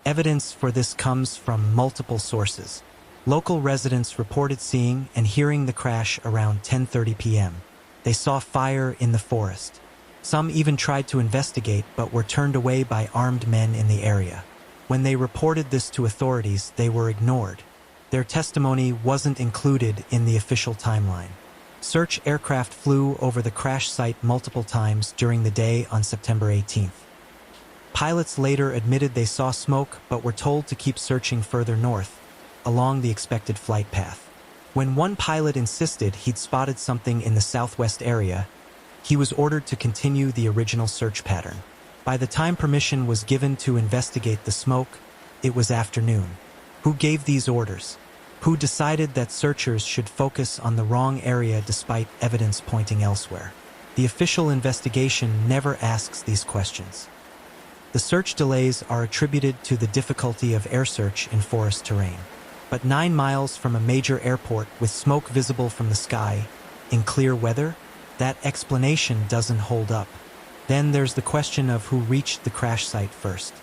Evidence for this comes from multiple sources. Local residents reported seeing and hearing the crash around 10:30 p.m. They saw fire in the forest. Some even tried to investigate but were turned away by armed men in the area. When they reported this to authorities, they were ignored. Their testimony wasn't included in the official timeline. Search aircraft flew over the crash site multiple times during the day on September 18th. Pilots later admitted they saw smoke but were told to keep searching further north, along the expected flight path. When one pilot insisted he'd spotted something in the southwest area, he was ordered to continue the original search pattern. By the time permission was given to investigate the smoke, it was afternoon. Who gave these orders? Who decided that searchers should focus on the wrong area despite evidence pointing elsewhere? The official investigation never asks these questions. The search delays are attributed to the difficulty of air search in forest terrain. But 9 miles from a major airport with smoke visible from the sky, in clear weather, that explanation doesn't hold up. Then there's the question of who reached the crash site first.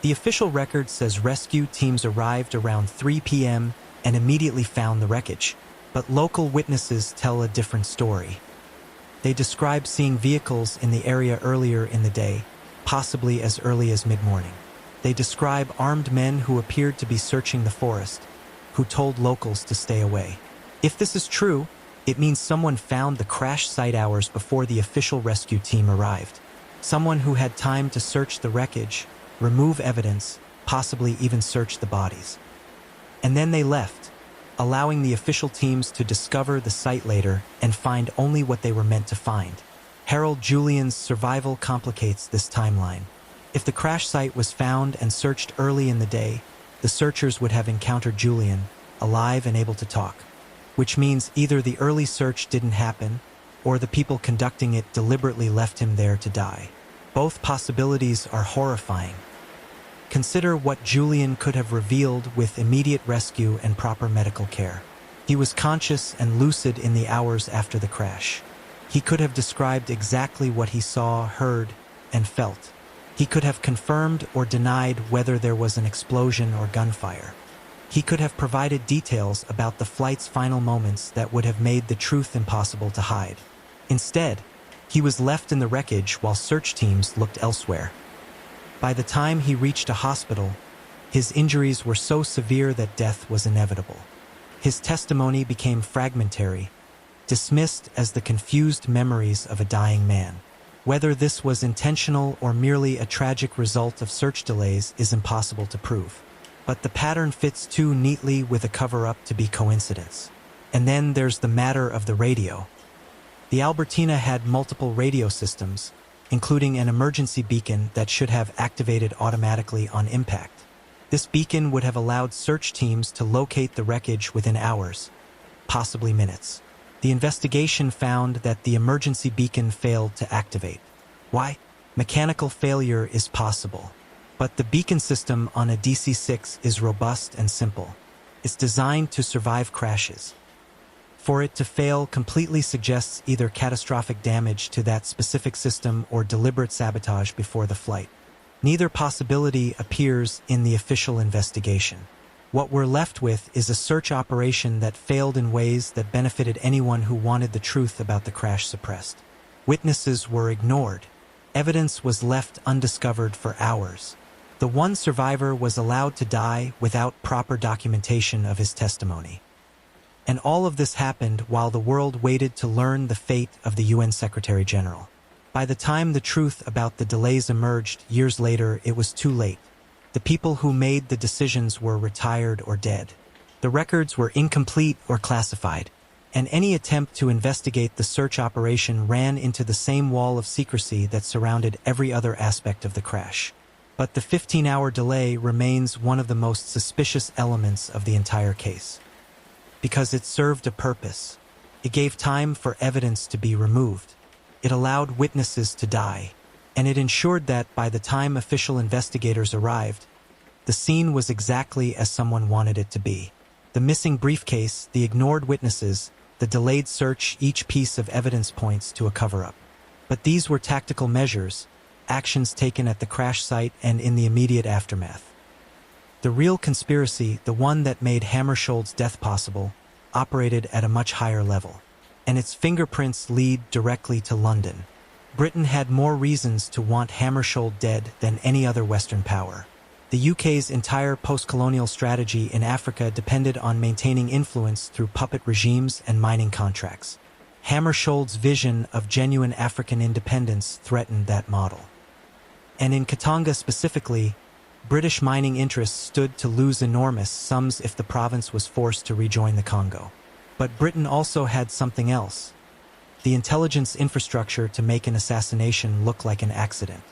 The official record says rescue teams arrived around 3 p.m. and immediately found the wreckage. But local witnesses tell a different story. They describe seeing vehicles in the area earlier in the day, possibly as early as mid-morning. They describe armed men who appeared to be searching the forest, who told locals to stay away. If this is true, it means someone found the crash site hours before the official rescue team arrived. Someone who had time to search the wreckage, remove evidence, possibly even search the bodies. And then they left, allowing the official teams to discover the site later and find only what they were meant to find. Harold Julian's survival complicates this timeline. If the crash site was found and searched early in the day, the searchers would have encountered Julian, alive and able to talk. Which means either the early search didn't happen, or the people conducting it deliberately left him there to die. Both possibilities are horrifying. Consider what Julian could have revealed with immediate rescue and proper medical care. He was conscious and lucid in the hours after the crash. He could have described exactly what he saw, heard, and felt. He could have confirmed or denied whether there was an explosion or gunfire. He could have provided details about the flight's final moments that would have made the truth impossible to hide. Instead, he was left in the wreckage while search teams looked elsewhere. By the time he reached a hospital, his injuries were so severe that death was inevitable. His testimony became fragmentary, dismissed as the confused memories of a dying man. Whether this was intentional or merely a tragic result of search delays is impossible to prove. But the pattern fits too neatly with a cover-up to be coincidence. And then there's the matter of the radio. The Albertina had multiple radio systems, including an emergency beacon that should have activated automatically on impact. This beacon would have allowed search teams to locate the wreckage within hours, possibly minutes. The investigation found that the emergency beacon failed to activate. Why? Mechanical failure is possible. But the beacon system on a DC-6 is robust and simple. It's designed to survive crashes. For it to fail completely suggests either catastrophic damage to that specific system or deliberate sabotage before the flight. Neither possibility appears in the official investigation. What we're left with is a search operation that failed in ways that benefited anyone who wanted the truth about the crash suppressed. Witnesses were ignored. Evidence was left undiscovered for hours. The one survivor was allowed to die without proper documentation of his testimony. And all of this happened while the world waited to learn the fate of the UN Secretary General. By the time the truth about the delays emerged years later, it was too late. The people who made the decisions were retired or dead. The records were incomplete or classified, and any attempt to investigate the search operation ran into the same wall of secrecy that surrounded every other aspect of the crash. But the 15-hour delay remains one of the most suspicious elements of the entire case. Because it served a purpose. It gave time for evidence to be removed. It allowed witnesses to die. And it ensured that by the time official investigators arrived, the scene was exactly as someone wanted it to be. The missing briefcase, the ignored witnesses, the delayed search, each piece of evidence points to a cover-up. But these were tactical measures, actions taken at the crash site and in the immediate aftermath. The real conspiracy, the one that made Hammarskjöld's death possible, operated at a much higher level, and its fingerprints lead directly to London. Britain had more reasons to want Hammarskjöld dead than any other Western power. The UK's entire post-colonial strategy in Africa depended on maintaining influence through puppet regimes and mining contracts. Hammarskjöld's vision of genuine African independence threatened that model. And in Katanga specifically, British mining interests stood to lose enormous sums if the province was forced to rejoin the Congo. But Britain also had something else: the intelligence infrastructure to make an assassination look like an accident.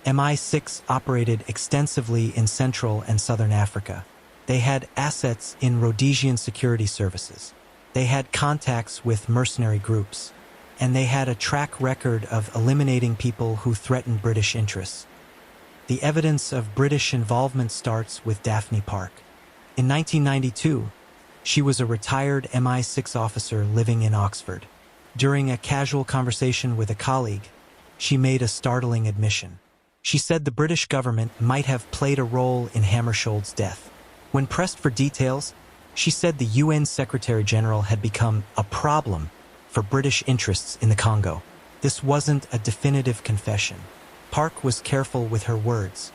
MI6 operated extensively in Central and Southern Africa. They had assets in Rhodesian security services. They had contacts with mercenary groups. And they had a track record of eliminating people who threatened British interests. The evidence of British involvement starts with Daphne Park. In 1992, she was a retired MI6 officer living in Oxford. During a casual conversation with a colleague, she made a startling admission. She said the British government might have played a role in Hammarskjöld's death. When pressed for details, she said the UN Secretary-General had become a problem for British interests in the Congo. This wasn't a definitive confession. Park was careful with her words.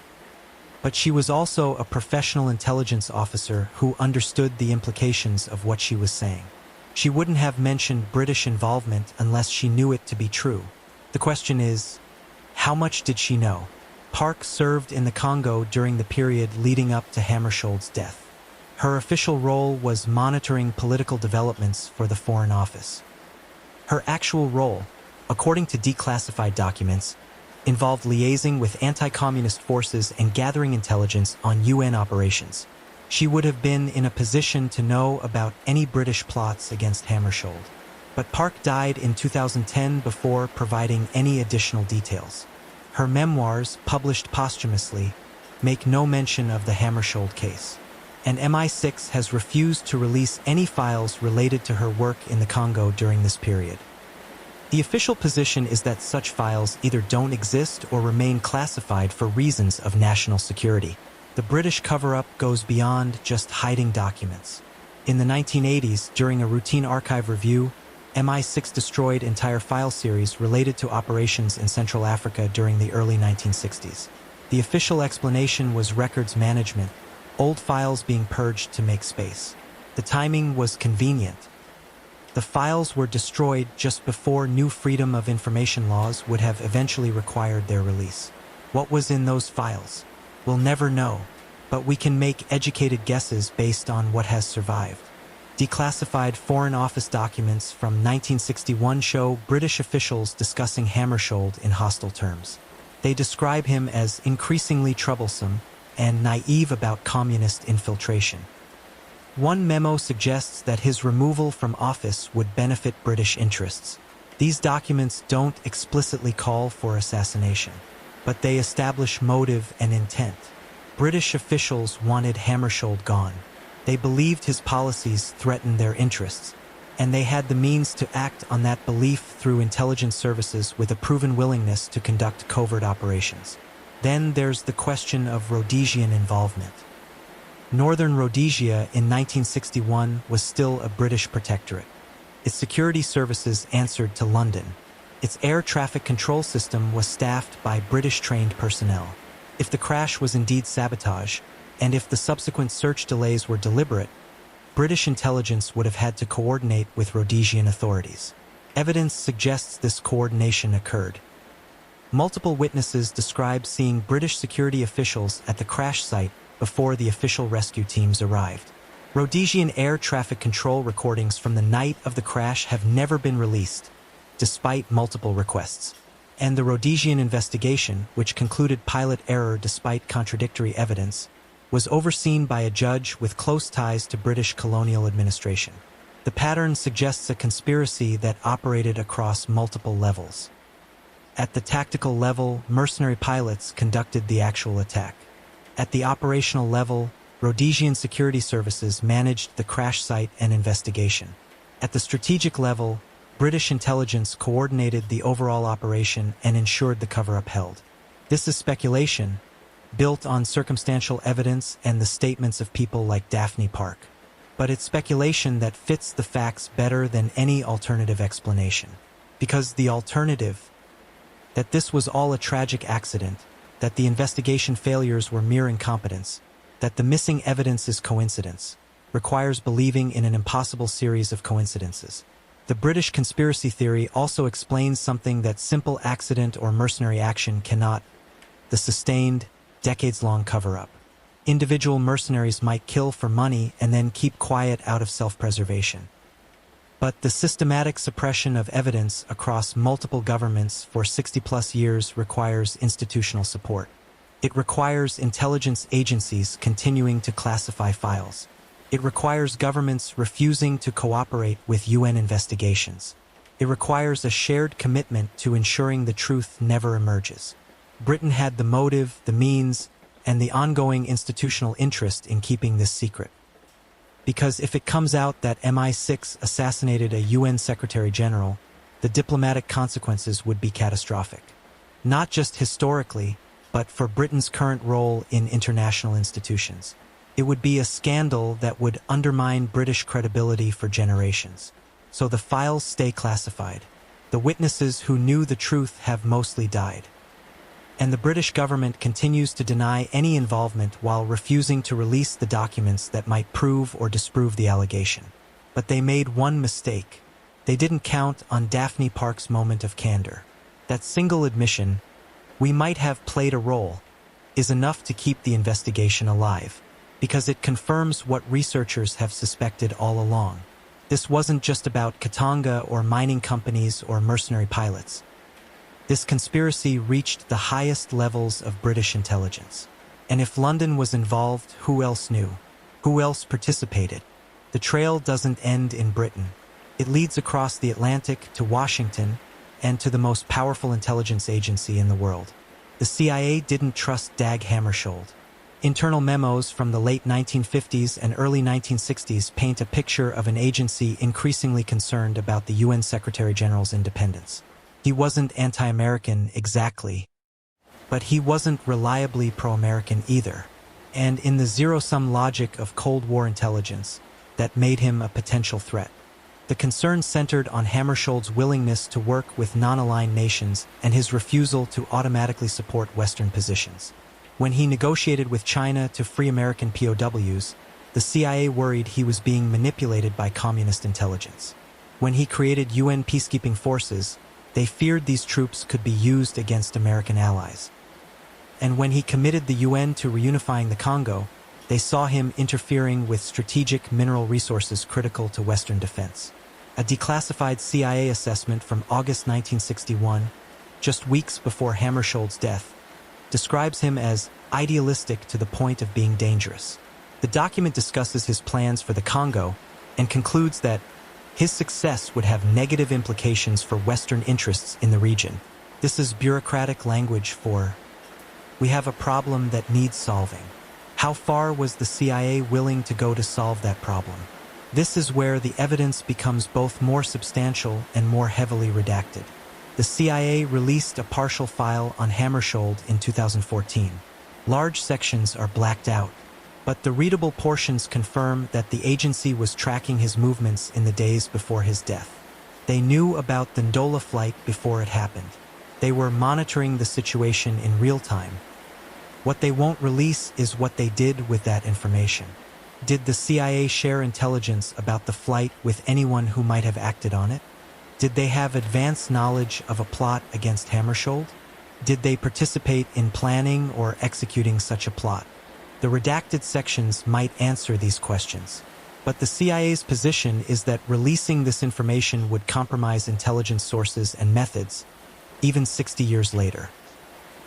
But she was also a professional intelligence officer who understood the implications of what she was saying. She wouldn't have mentioned British involvement unless she knew it to be true. The question is, how much did she know? Park served in the Congo during the period leading up to Hammarskjöld's death. Her official role was monitoring political developments for the Foreign Office. Her actual role, according to declassified documents, involved liaising with anti-communist forces and gathering intelligence on UN operations. She would have been in a position to know about any British plots against Hammarskjöld. But Park died in 2010 before providing any additional details. Her memoirs, published posthumously, make no mention of the Hammarskjöld case. And MI6 has refused to release any files related to her work in the Congo during this period. The official position is that such files either don't exist or remain classified for reasons of national security. The British cover-up goes beyond just hiding documents. In the 1980s, during a routine archive review, MI6 destroyed entire file series related to operations in Central Africa during the early 1960s. The official explanation was records management, old files being purged to make space. The timing was convenient. The files were destroyed just before new Freedom of Information laws would have eventually required their release. What was in those files? We'll never know, but we can make educated guesses based on what has survived. Declassified Foreign Office documents from 1961 show British officials discussing Hammarskjöld in hostile terms. They describe him as increasingly troublesome and naive about communist infiltration. One memo suggests that his removal from office would benefit British interests. These documents don't explicitly call for assassination, but they establish motive and intent. British officials wanted Hammarskjöld gone. They believed his policies threatened their interests, and they had the means to act on that belief through intelligence services with a proven willingness to conduct covert operations. Then there's the question of Rhodesian involvement. Northern Rhodesia in 1961 was still a British protectorate. Its security services answered to London. Its air traffic control system was staffed by British-trained personnel. If the crash was indeed sabotage, and if the subsequent search delays were deliberate, British intelligence would have had to coordinate with Rhodesian authorities. Evidence suggests this coordination occurred. Multiple witnesses describe seeing British security officials at the crash site before the official rescue teams arrived. Rhodesian air traffic control recordings from the night of the crash have never been released, despite multiple requests. And the Rhodesian investigation, which concluded pilot error despite contradictory evidence, was overseen by a judge with close ties to British colonial administration. The pattern suggests a conspiracy that operated across multiple levels. At the tactical level, mercenary pilots conducted the actual attack. At the operational level, Rhodesian security services managed the crash site and investigation. At the strategic level, British intelligence coordinated the overall operation and ensured the cover-up held. This is speculation, built on circumstantial evidence and the statements of people like Daphne Park. But it's speculation that fits the facts better than any alternative explanation. Because the alternative, that this was all a tragic accident, that the investigation failures were mere incompetence, that the missing evidence is coincidence, requires believing in an impossible series of coincidences. The British conspiracy theory also explains something that simple accident or mercenary action cannot: the sustained, decades-long cover-up. Individual mercenaries might kill for money and then keep quiet out of self-preservation. But the systematic suppression of evidence across multiple governments for 60-plus years requires institutional support. It requires intelligence agencies continuing to classify files. It requires governments refusing to cooperate with UN investigations. It requires a shared commitment to ensuring the truth never emerges. Britain had the motive, the means, and the ongoing institutional interest in keeping this secret. Because if it comes out that MI6 assassinated a UN Secretary General, the diplomatic consequences would be catastrophic. Not just historically, but for Britain's current role in international institutions. It would be a scandal that would undermine British credibility for generations. So the files stay classified. The witnesses who knew the truth have mostly died. And the British government continues to deny any involvement while refusing to release the documents that might prove or disprove the allegation. But they made one mistake. They didn't count on Daphne Park's moment of candor. That single admission, "We might have played a role," is enough to keep the investigation alive, because it confirms what researchers have suspected all along. This wasn't just about Katanga or mining companies or mercenary pilots. This conspiracy reached the highest levels of British intelligence. And if London was involved, who else knew? Who else participated? The trail doesn't end in Britain. It leads across the Atlantic to Washington and to the most powerful intelligence agency in the world. The CIA didn't trust Dag Hammarskjöld. Internal memos from the late 1950s and early 1960s paint a picture of an agency increasingly concerned about the UN Secretary General's independence. He wasn't anti-American exactly, but he wasn't reliably pro-American either. And in the zero-sum logic of Cold War intelligence, that made him a potential threat. The concern centered on Hammarskjöld's willingness to work with non-aligned nations and his refusal to automatically support Western positions. When he negotiated with China to free American POWs, the CIA worried he was being manipulated by communist intelligence. When he created UN peacekeeping forces, they feared these troops could be used against American allies. And when he committed the UN to reunifying the Congo, they saw him interfering with strategic mineral resources critical to Western defense. A declassified CIA assessment from August 1961, just weeks before Hammarskjöld's death, describes him as idealistic to the point of being dangerous. The document discusses his plans for the Congo and concludes that his success would have negative implications for Western interests in the region. This is bureaucratic language for, "We have a problem that needs solving." How far was the CIA willing to go to solve that problem? This is where the evidence becomes both more substantial and more heavily redacted. The CIA released a partial file on Hammarskjöld in 2014. Large sections are blacked out, but the readable portions confirm that the agency was tracking his movements in the days before his death. They knew about the Ndola flight before it happened. They were monitoring the situation in real time. What they won't release is what they did with that information. Did the CIA share intelligence about the flight with anyone who might have acted on it? Did they have advanced knowledge of a plot against Hammarskjöld? Did they participate in planning or executing such a plot? The redacted sections might answer these questions. But the CIA's position is that releasing this information would compromise intelligence sources and methods, even 60 years later.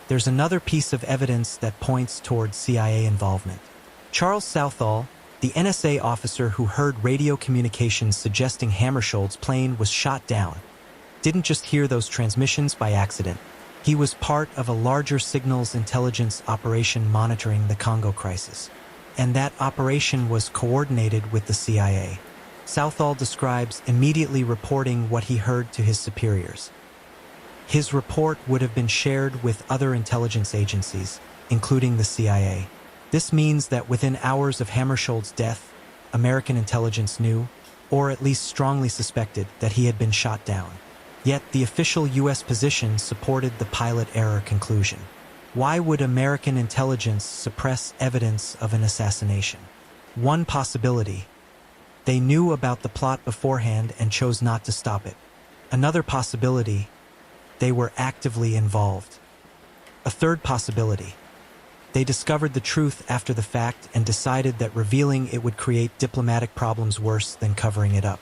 There's another piece of evidence that points toward CIA involvement. Charles Southall, the NSA officer who heard radio communications suggesting Hammarskjöld's plane was shot down, didn't just hear those transmissions by accident. He was part of a larger signals intelligence operation monitoring the Congo crisis. And that operation was coordinated with the CIA. Southall describes immediately reporting what he heard to his superiors. His report would have been shared with other intelligence agencies, including the CIA. This means that within hours of Hammarskjöld's death, American intelligence knew, or at least strongly suspected, that he had been shot down. Yet the official U.S. position supported the pilot error conclusion. Why would American intelligence suppress evidence of an assassination? One possibility: they knew about the plot beforehand and chose not to stop it. Another possibility: they were actively involved. A third possibility: they discovered the truth after the fact and decided that revealing it would create diplomatic problems worse than covering it up.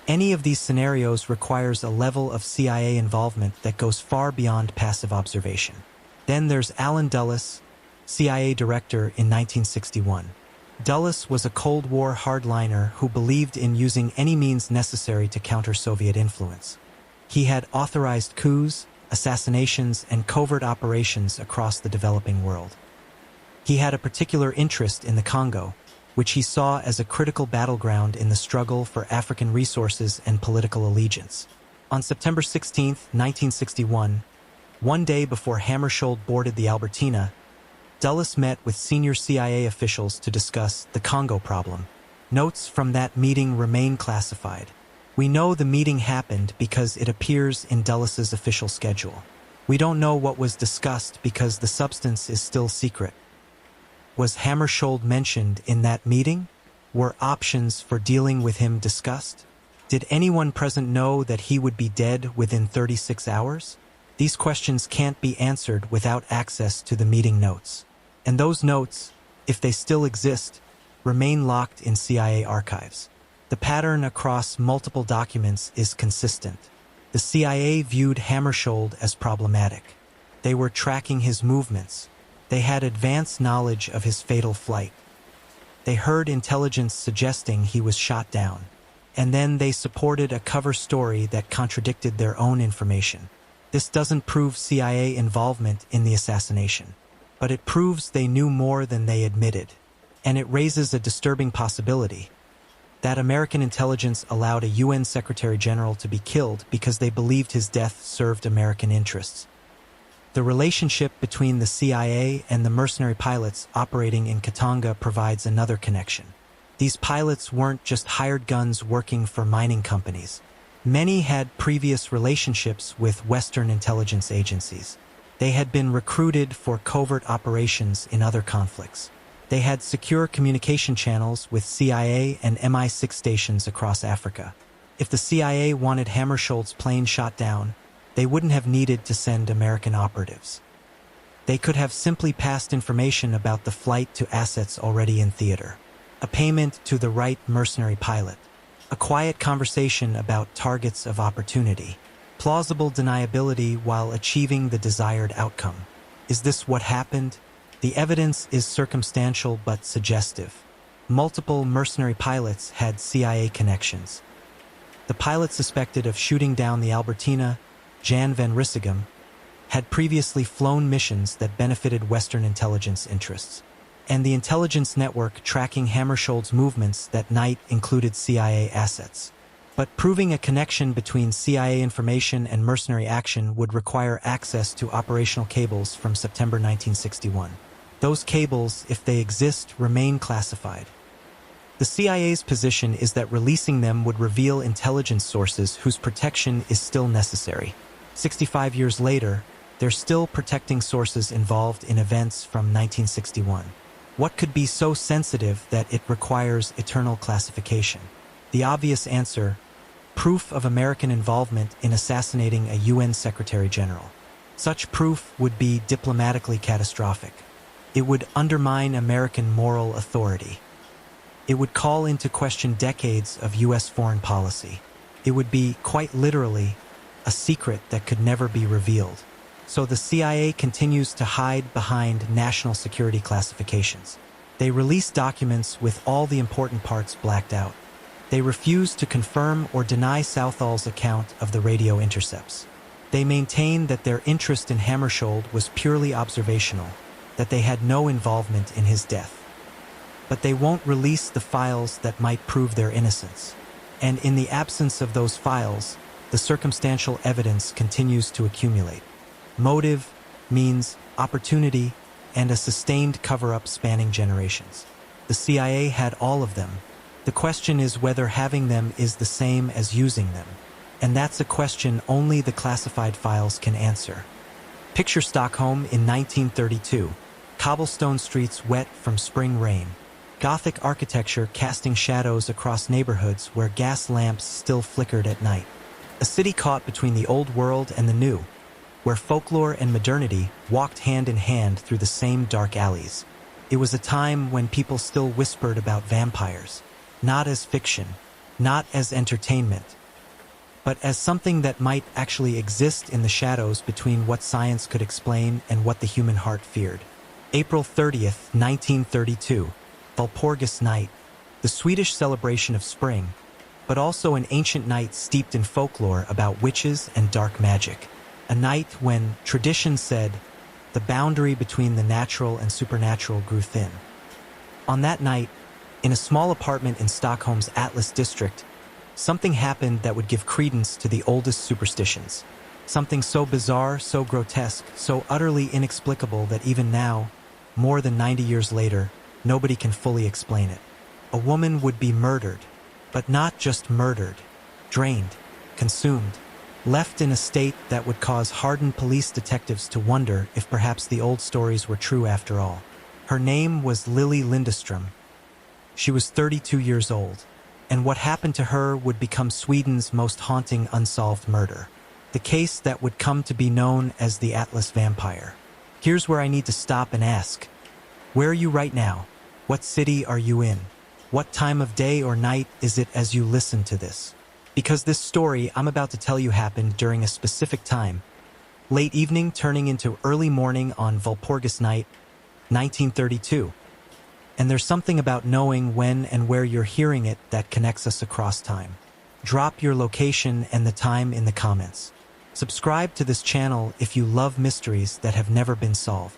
Any of these scenarios requires a level of CIA involvement that goes far beyond passive observation. Then there's Allen Dulles, CIA director in 1961. Dulles was a Cold War hardliner who believed in using any means necessary to counter Soviet influence. He had authorized coups, assassinations, and covert operations across the developing world. He had a particular interest in the Congo, which he saw as a critical battleground in the struggle for African resources and political allegiance. On September 16, 1961, one day before Hammarskjöld boarded the Albertina, Dulles met with senior CIA officials to discuss the Congo problem. Notes from that meeting remain classified. We know the meeting happened because it appears in Dulles's official schedule. We don't know what was discussed because the substance is still secret. Was Hammarskjöld mentioned in that meeting? Were options for dealing with him discussed? Did anyone present know that he would be dead within 36 hours? These questions can't be answered without access to the meeting notes. And those notes, if they still exist, remain locked in CIA archives. The pattern across multiple documents is consistent. The CIA viewed Hammarskjöld as problematic. They were tracking his movements. They had advanced knowledge of his fatal flight. They heard intelligence suggesting he was shot down. And then they supported a cover story that contradicted their own information. This doesn't prove CIA involvement in the assassination, but it proves they knew more than they admitted. And it raises a disturbing possibility: that American intelligence allowed a UN Secretary General to be killed because they believed his death served American interests. The relationship between the CIA and the mercenary pilots operating in Katanga provides another connection. These pilots weren't just hired guns working for mining companies. Many had previous relationships with Western intelligence agencies. They had been recruited for covert operations in other conflicts. They had secure communication channels with CIA and MI6 stations across Africa. If the CIA wanted Hammarskjöld's plane shot down, they wouldn't have needed to send American operatives. They could have simply passed information about the flight to assets already in theater. A payment to the right mercenary pilot. A quiet conversation about targets of opportunity. Plausible deniability while achieving the desired outcome. Is this what happened? The evidence is circumstantial but suggestive. Multiple mercenary pilots had CIA connections. The pilot suspected of shooting down the Albertina, Jan van Rissegem, had previously flown missions that benefited Western intelligence interests. And the intelligence network tracking Hammarskjöld's movements that night included CIA assets. But proving a connection between CIA information and mercenary action would require access to operational cables from September 1961. Those cables, if they exist, remain classified. The CIA's position is that releasing them would reveal intelligence sources whose protection is still necessary. 65 years later, they're still protecting sources involved in events from 1961. What could be so sensitive that it requires eternal classification? The obvious answer: proof of American involvement in assassinating a UN Secretary General. Such proof would be diplomatically catastrophic. It would undermine American moral authority. It would call into question decades of U.S. foreign policy. It would be, quite literally, a secret that could never be revealed. So the CIA continues to hide behind national security classifications. They release documents with all the important parts blacked out. They refuse to confirm or deny Southall's account of the radio intercepts. They maintain that their interest in Hammarskjöld was purely observational, that they had no involvement in his death. But they won't release the files that might prove their innocence. And in the absence of those files, the circumstantial evidence continues to accumulate. Motive, means, opportunity, and a sustained cover-up spanning generations. The CIA had all of them. The question is whether having them is the same as using them. And that's a question only the classified files can answer. Picture Stockholm in 1932. Cobblestone streets wet from spring rain. Gothic architecture casting shadows across neighborhoods where gas lamps still flickered at night. A city caught between the old world and the new, where folklore and modernity walked hand in hand through the same dark alleys. It was a time when people still whispered about vampires, not as fiction, not as entertainment, but as something that might actually exist in the shadows between what science could explain and what the human heart feared. April 30th, 1932, Walpurgis Night, the Swedish celebration of spring, but also an ancient night steeped in folklore about witches and dark magic. A night when tradition said the boundary between the natural and supernatural grew thin. On that night, in a small apartment in Stockholm's Atlas district, something happened that would give credence to the oldest superstitions. Something so bizarre, so grotesque, so utterly inexplicable that even now, more than 90 years later, nobody can fully explain it. A woman would be murdered, but not just murdered, drained, consumed, left in a state that would cause hardened police detectives to wonder if perhaps the old stories were true after all. Her name was Lili Lindström. She was 32 years old, and what happened to her would become Sweden's most haunting unsolved murder. The case that would come to be known as the Atlas Vampire. Here's where I need to stop and ask, where are you right now? What city are you in? What time of day or night is it as you listen to this? Because this story I'm about to tell you happened during a specific time, late evening turning into early morning on Walpurgis Night, 1932. And there's something about knowing when and where you're hearing it that connects us across time. Drop your location and the time in the comments. Subscribe to this channel if you love mysteries that have never been solved.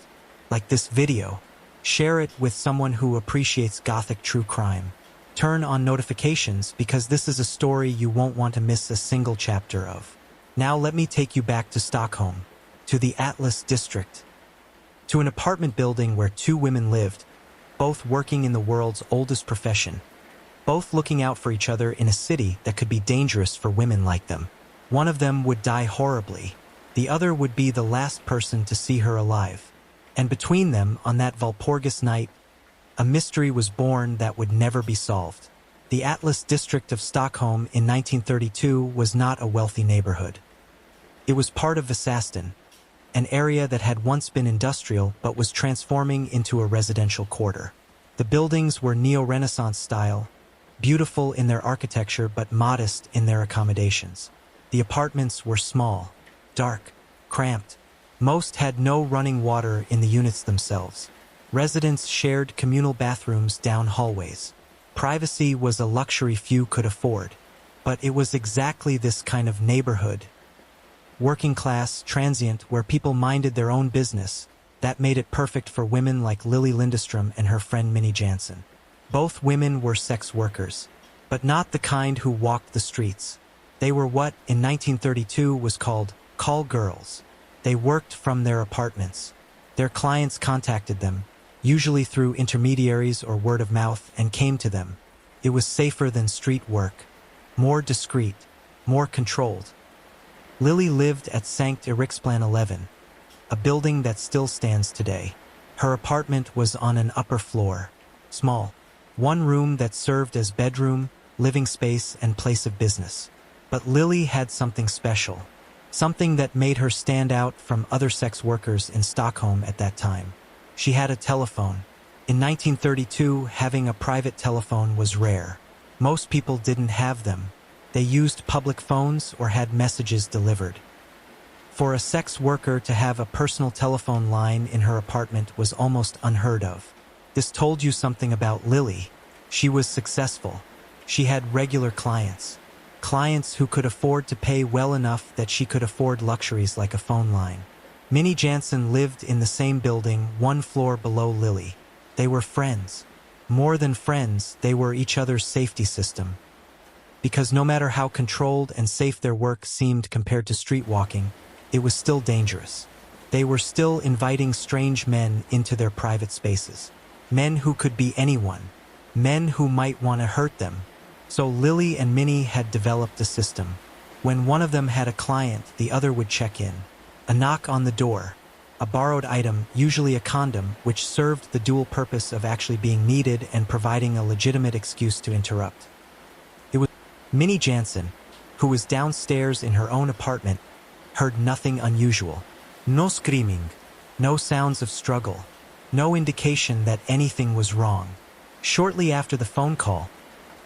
Like this video, share it with someone who appreciates Gothic true crime. Turn on notifications because this is a story you won't want to miss a single chapter of. Now let me take you back to Stockholm, to the Atlas district, to an apartment building where two women lived, both working in the world's oldest profession, both looking out for each other in a city that could be dangerous for women like them. One of them would die horribly, the other would be the last person to see her alive. And between them, on that Walpurgis night, a mystery was born that would never be solved. The Atlas district of Stockholm in 1932 was not a wealthy neighborhood. It was part of Väsastan, an area that had once been industrial but was transforming into a residential quarter. The buildings were neo-Renaissance style, beautiful in their architecture but modest in their accommodations. The apartments were small, dark, cramped. Most had no running water in the units themselves. Residents shared communal bathrooms down hallways. Privacy was a luxury few could afford, but it was exactly this kind of neighborhood, working class, transient, where people minded their own business, that made it perfect for women like Lili Lindström and her friend Minnie Jansen. Both women were sex workers, but not the kind who walked the streets. They were what, in 1932, was called call girls. They worked from their apartments. Their clients contacted them, usually through intermediaries or word of mouth, and came to them. It was safer than street work, more discreet, more controlled. Lili lived at Sankt Eriksplan 11, a building that still stands today. Her apartment was on an upper floor, small, one room that served as bedroom, living space, and place of business. But Lili had something special, something that made her stand out from other sex workers in Stockholm at that time. She had a telephone. In 1932, having a private telephone was rare. Most people didn't have them. They used public phones or had messages delivered. For a sex worker to have a personal telephone line in her apartment was almost unheard of. This told you something about Lili. She was successful. She had regular clients. Clients who could afford to pay well enough that she could afford luxuries like a phone line. Minnie Jansen lived in the same building, one floor below Lili. They were friends. More than friends, they were each other's safety system. Because no matter how controlled and safe their work seemed compared to street walking, it was still dangerous. They were still inviting strange men into their private spaces. Men who could be anyone. Men who might want to hurt them. So Lily and Minnie had developed a system. When one of them had a client, the other would check in. A knock on the door. A borrowed item, usually a condom, which served the dual purpose of actually being needed and providing a legitimate excuse to interrupt. It was Minnie Jansen, who was downstairs in her own apartment, heard nothing unusual. No screaming, no sounds of struggle, no indication that anything was wrong. Shortly after the phone call,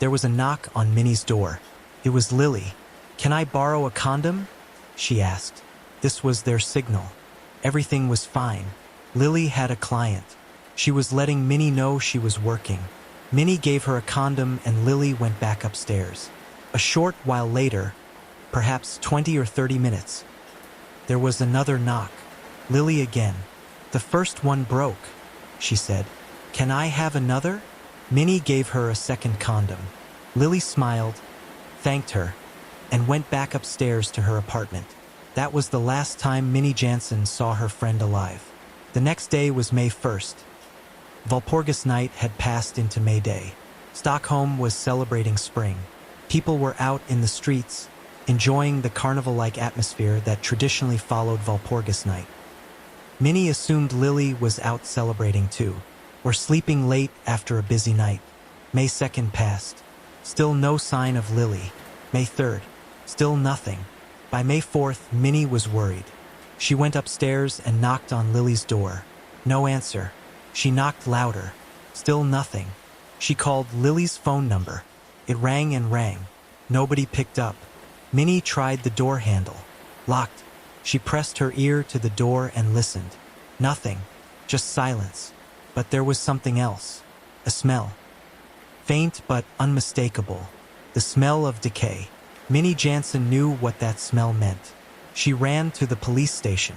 there was a knock on Minnie's door. It was Lily. "Can I borrow a condom?" she asked. This was their signal. Everything was fine. Lily had a client. She was letting Minnie know she was working. Minnie gave her a condom and Lily went back upstairs. A short while later, perhaps 20 or 30 minutes, there was another knock. Lily again. "The first one broke," she said. "Can I have another?" Minnie gave her a second condom. Lily smiled, thanked her, and went back upstairs to her apartment. That was the last time Minnie Jansen saw her friend alive. The next day was May 1st. Walpurgis night had passed into May Day. Stockholm was celebrating spring. People were out in the streets, enjoying the carnival-like atmosphere that traditionally followed Walpurgis night. Minnie assumed Lily was out celebrating too, or sleeping late after a busy night. May 2nd passed. Still no sign of Lily. May 3rd. Still nothing. By May 4th, Minnie was worried. She went upstairs and knocked on Lily's door. No answer. She knocked louder. Still nothing. She called Lily's phone number. It rang and rang. Nobody picked up. Minnie tried the door handle. Locked. She pressed her ear to the door and listened. Nothing. Just silence. But there was something else. A smell. Faint but unmistakable. The smell of decay. Minnie Jansen knew what that smell meant. She ran to the police station.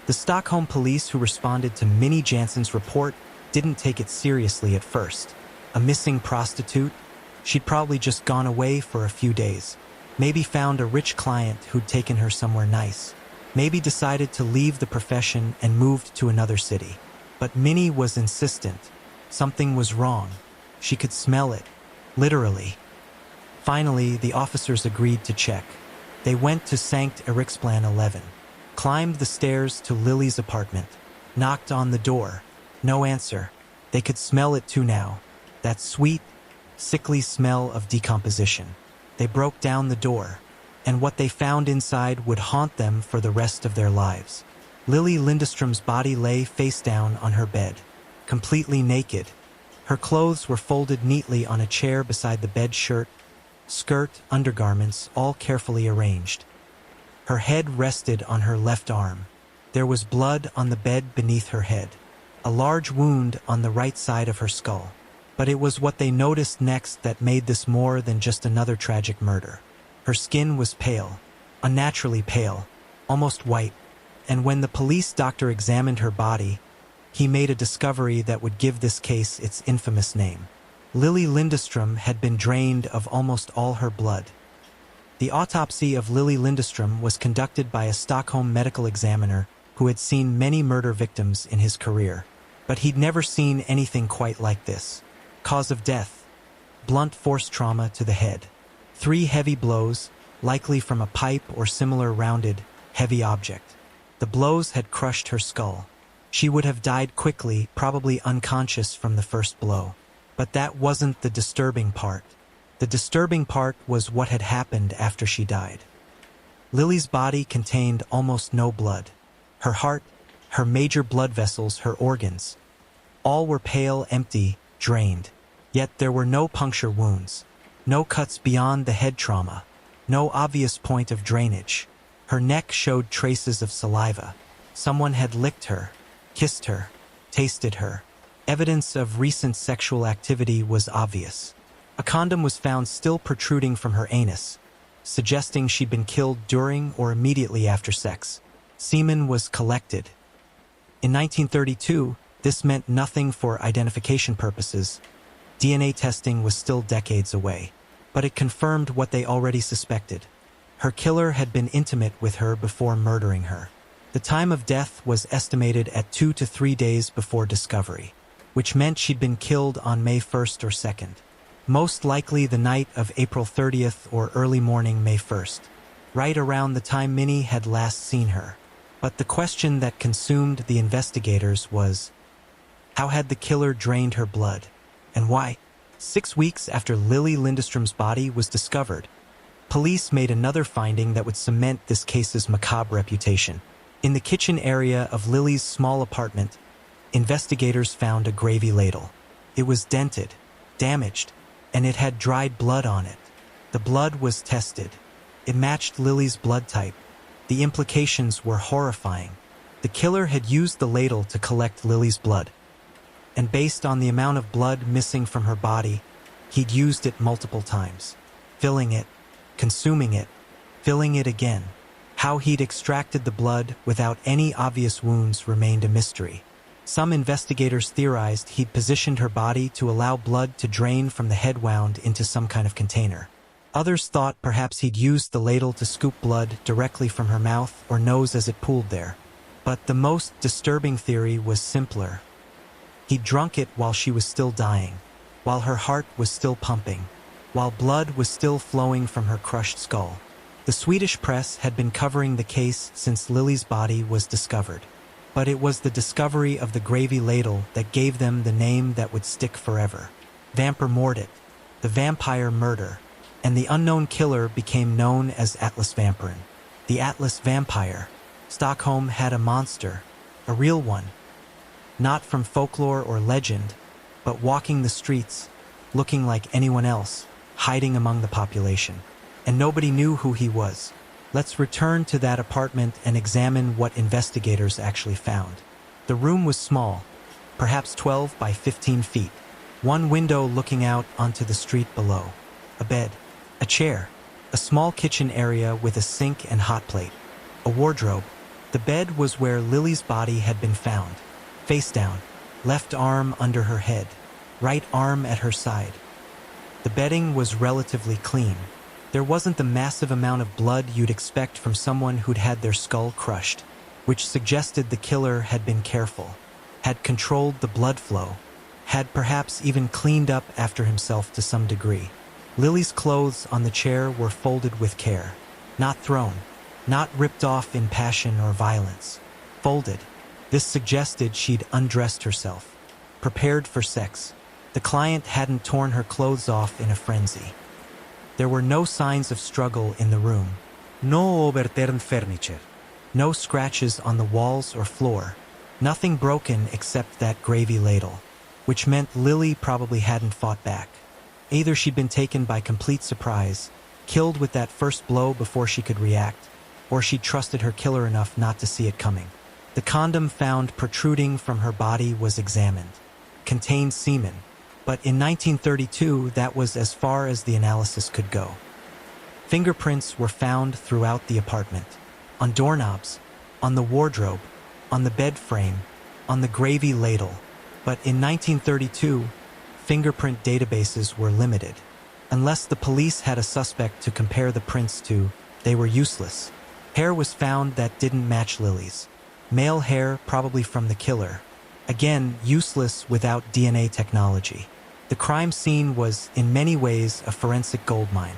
The Stockholm police who responded to Minnie Jansen's report didn't take it seriously at first. A missing prostitute? She'd probably just gone away for a few days. Maybe found a rich client who'd taken her somewhere nice. Maybe decided to leave the profession and moved to another city. But Minnie was insistent. Something was wrong. She could smell it. Literally. Finally, the officers agreed to check. They went to Sankt Eriksplan 11, climbed the stairs to Lily's apartment, knocked on the door. No answer. They could smell it too now. That sweet, sickly smell of decomposition. They broke down the door, and what they found inside would haunt them for the rest of their lives. Lily Lindeström's body lay face down on her bed, completely naked. Her clothes were folded neatly on a chair beside the bed, shirt, skirt, undergarments, all carefully arranged. Her head rested on her left arm. There was blood on the bed beneath her head, a large wound on the right side of her skull. But it was what they noticed next that made this more than just another tragic murder. Her skin was pale, unnaturally pale, almost white, and when the police doctor examined her body, he made a discovery that would give this case its infamous name. Lily Lindeström had been drained of almost all her blood. The autopsy of Lily Lindeström was conducted by a Stockholm medical examiner who had seen many murder victims in his career, but he'd never seen anything quite like this. Cause of death: blunt force trauma to the head. 3 heavy blows, likely from a pipe or similar rounded, heavy object. The blows had crushed her skull. She would have died quickly, probably unconscious from the first blow. But that wasn't the disturbing part. The disturbing part was what had happened after she died. Lily's body contained almost no blood. Her heart, her major blood vessels, her organs, all were pale, empty, drained. Yet there were no puncture wounds, no cuts beyond the head trauma, no obvious point of drainage. Her neck showed traces of saliva. Someone had licked her, kissed her, tasted her. Evidence of recent sexual activity was obvious. A condom was found still protruding from her anus, suggesting she'd been killed during or immediately after sex. Semen was collected. In 1932, this meant nothing for identification purposes. DNA testing was still decades away, but it confirmed what they already suspected. Her killer had been intimate with her before murdering her. The time of death was estimated at 2 to 3 days before discovery, which meant she'd been killed on May 1st or 2nd. Most likely the night of April 30th or early morning May 1st, right around the time Minnie had last seen her. But the question that consumed the investigators was, how had the killer drained her blood? And why? 6 weeks after Lily Lindstrom's body was discovered, police made another finding that would cement this case's macabre reputation. In the kitchen area of Lily's small apartment, investigators found a gravy ladle. It was dented, damaged, and it had dried blood on it. The blood was tested. It matched Lily's blood type. The implications were horrifying. The killer had used the ladle to collect Lily's blood. And based on the amount of blood missing from her body, he'd used it multiple times, filling it, consuming it, filling it again. How he'd extracted the blood without any obvious wounds remained a mystery. Some investigators theorized he'd positioned her body to allow blood to drain from the head wound into some kind of container. Others thought perhaps he'd used the ladle to scoop blood directly from her mouth or nose as it pooled there. But the most disturbing theory was simpler. He'd drunk it while she was still dying, while her heart was still pumping, while blood was still flowing from her crushed skull. The Swedish press had been covering the case since Lily's body was discovered. But it was the discovery of the gravy ladle that gave them the name that would stick forever. Vampirmordet, the vampire murder, and the unknown killer became known as Atlas Vampiren, the Atlas Vampire. Stockholm had a monster, a real one, not from folklore or legend, but walking the streets, looking like anyone else, hiding among the population. And nobody knew who he was. Let's return to that apartment and examine what investigators actually found. The room was small, perhaps 12 by 15 feet. One window looking out onto the street below. A bed, a chair, a small kitchen area with a sink and hot plate, a wardrobe. The bed was where Lily's body had been found, face down, left arm under her head, right arm at her side. The bedding was relatively clean. There wasn't the massive amount of blood you'd expect from someone who'd had their skull crushed, which suggested the killer had been careful, had controlled the blood flow, had perhaps even cleaned up after himself to some degree. Lily's clothes on the chair were folded with care, not thrown, not ripped off in passion or violence. Folded. This suggested she'd undressed herself, prepared for sex. The client hadn't torn her clothes off in a frenzy. There were no signs of struggle in the room. No overturned furniture. No scratches on the walls or floor. Nothing broken except that gravy ladle, which meant Lily probably hadn't fought back. Either she'd been taken by complete surprise, killed with that first blow before she could react, or she trusted her killer enough not to see it coming. The condom found protruding from her body was examined. Contained semen. But in 1932, that was as far as the analysis could go. Fingerprints were found throughout the apartment. On doorknobs, on the wardrobe, on the bed frame, on the gravy ladle. But in 1932, fingerprint databases were limited. Unless the police had a suspect to compare the prints to, they were useless. Hair was found that didn't match Lily's. Male hair, probably from the killer. Again, useless without DNA technology. The crime scene was, in many ways, a forensic goldmine.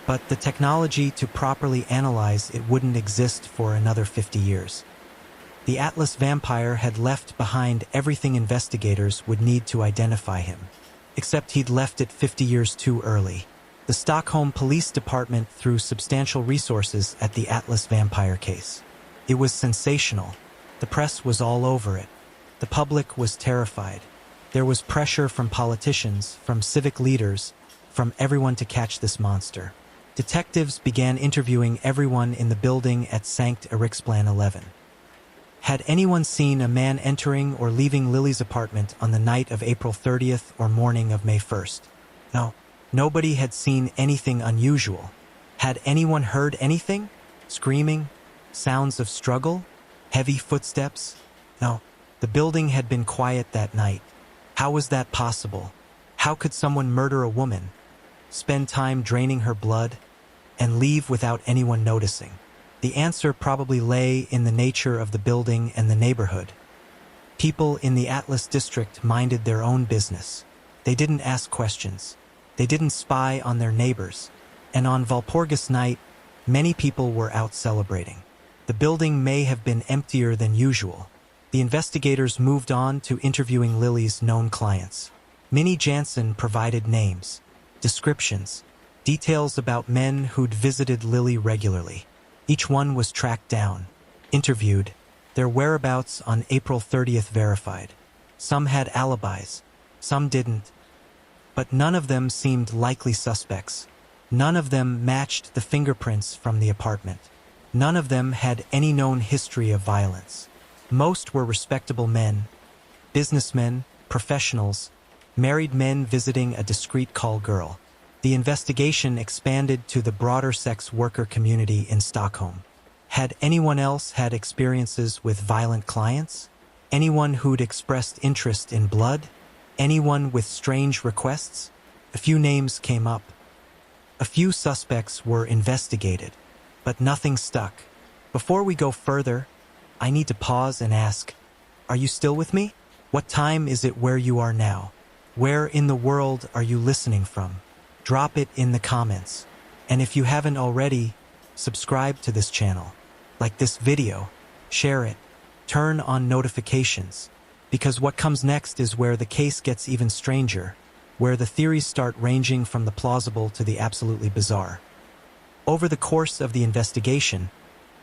But the technology to properly analyze it wouldn't exist for another 50 years. The Atlas Vampire had left behind everything investigators would need to identify him. Except he'd left it 50 years too early. The Stockholm Police Department threw substantial resources at the Atlas Vampire case. It was sensational. The press was all over it. The public was terrified. There was pressure from politicians, from civic leaders, from everyone to catch this monster. Detectives began interviewing everyone in the building at Sankt Eriksplan 11. Had anyone seen a man entering or leaving Lily's apartment on the night of April 30th or morning of May 1st? No. Nobody had seen anything unusual. Had anyone heard anything? Screaming? Sounds of struggle? Heavy footsteps? No. The building had been quiet that night. How was that possible? How could someone murder a woman, spend time draining her blood, and leave without anyone noticing? The answer probably lay in the nature of the building and the neighborhood. People in the Atlas district minded their own business. They didn't ask questions. They didn't spy on their neighbors. And on Walpurgis night, many people were out celebrating. The building may have been emptier than usual. The investigators moved on to interviewing Lily's known clients. Minnie Jansen provided names, descriptions, details about men who'd visited Lily regularly. Each one was tracked down, interviewed, their whereabouts on April 30th verified. Some had alibis, some didn't. But none of them seemed likely suspects. None of them matched the fingerprints from the apartment. None of them had any known history of violence. Most were respectable men, businessmen, professionals, married men visiting a discreet call girl. The investigation expanded to the broader sex worker community in Stockholm. Had anyone else had experiences with violent clients? Anyone who'd expressed interest in blood? Anyone with strange requests? A few names came up. A few suspects were investigated, but nothing stuck. Before we go further, I need to pause and ask, are you still with me? What time is it where you are now? Where in the world are you listening from? Drop it in the comments. And if you haven't already, subscribe to this channel. Like this video, share it, turn on notifications, because what comes next is where the case gets even stranger, where the theories start ranging from the plausible to the absolutely bizarre. Over the course of the investigation,